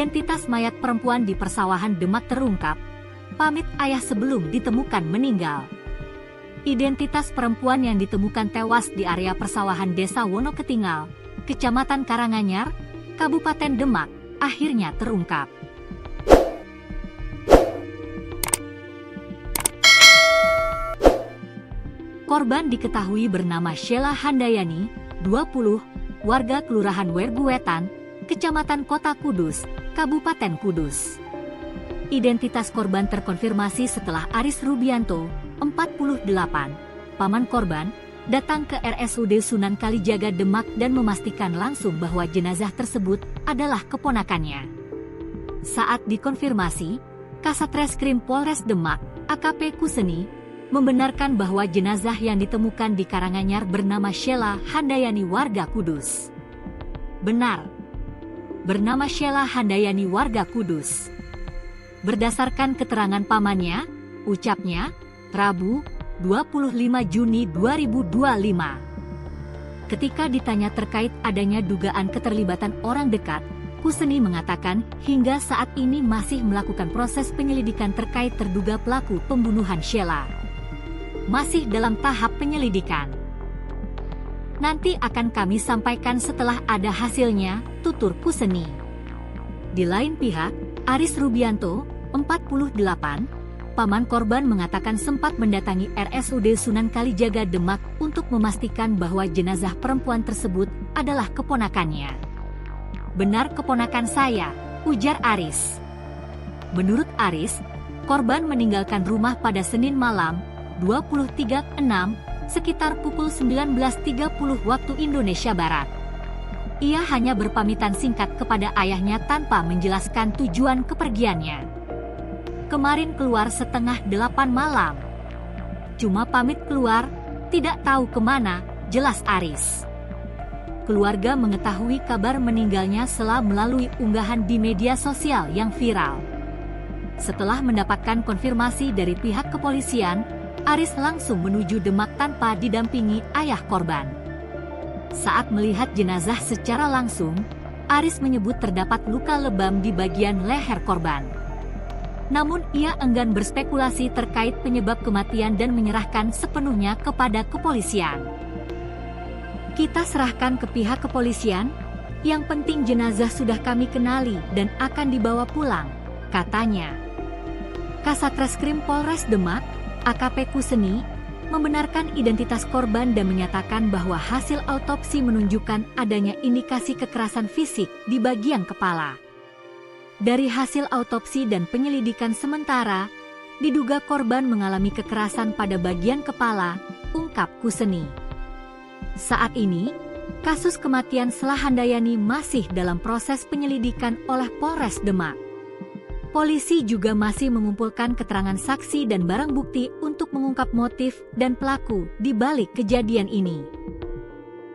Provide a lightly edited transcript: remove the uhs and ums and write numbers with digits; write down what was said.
Identitas mayat perempuan di persawahan Demak terungkap, pamit ayah sebelum ditemukan meninggal. Identitas perempuan yang ditemukan tewas di area persawahan Desa Wonoketingal, Kecamatan Karanganyar, Kabupaten Demak, akhirnya terungkap. Korban diketahui bernama Sheila Handayani, 20, warga Kelurahan Werguwetan, Kecamatan Kota Kudus, Kabupaten Kudus. Identitas korban terkonfirmasi setelah Aris Rubianto, 48, paman korban, datang ke RSUD Sunan Kalijaga Demak dan memastikan langsung bahwa jenazah tersebut adalah keponakannya. Saat dikonfirmasi, Kasat Reskrim Polres Demak, AKP Kuseni, membenarkan bahwa jenazah yang ditemukan di Karanganyar bernama Sheila Handayani warga Kudus. Benar, bernama Sheila Handayani warga Kudus. Berdasarkan keterangan pamannya, ucapnya, Rabu, 25 Juni 2025. Ketika ditanya terkait adanya dugaan keterlibatan orang dekat, Kuseni mengatakan hingga saat ini masih melakukan proses penyelidikan terkait terduga pelaku pembunuhan Sheila. Masih dalam tahap penyelidikan. Nanti akan kami sampaikan setelah ada hasilnya, tutur Kuseni. Di lain pihak, Aris Rubianto, 48, paman korban mengatakan sempat mendatangi RSUD Sunan Kalijaga Demak untuk memastikan bahwa jenazah perempuan tersebut adalah keponakannya. Benar keponakan saya, ujar Aris. Menurut Aris, korban meninggalkan rumah pada Senin malam, 23/6, sekitar pukul 19.30 waktu Indonesia Barat. Ia hanya berpamitan singkat kepada ayahnya tanpa menjelaskan tujuan kepergiannya. Kemarin keluar setengah 8 malam. Cuma pamit keluar, tidak tahu kemana, jelas Aris. Keluarga mengetahui kabar meninggalnya setelah melalui unggahan di media sosial yang viral. Setelah mendapatkan konfirmasi dari pihak kepolisian, Aris langsung menuju Demak tanpa didampingi ayah korban. Saat melihat jenazah secara langsung, Aris menyebut terdapat luka lebam di bagian leher korban. Namun ia enggan berspekulasi terkait penyebab kematian dan menyerahkan sepenuhnya kepada kepolisian. Kita serahkan ke pihak kepolisian, yang penting jenazah sudah kami kenali dan akan dibawa pulang, katanya. Kasat Reskrim Polres Demak, AKP Kuseni, membenarkan identitas korban dan menyatakan bahwa hasil autopsi menunjukkan adanya indikasi kekerasan fisik di bagian kepala. Dari hasil autopsi dan penyelidikan sementara, diduga korban mengalami kekerasan pada bagian kepala, ungkap Kuseni. Saat ini, kasus kematian Sheila Handayani masih dalam proses penyelidikan oleh Polres Demak. Polisi juga masih mengumpulkan keterangan saksi dan barang bukti untuk mengungkap motif dan pelaku di balik kejadian ini.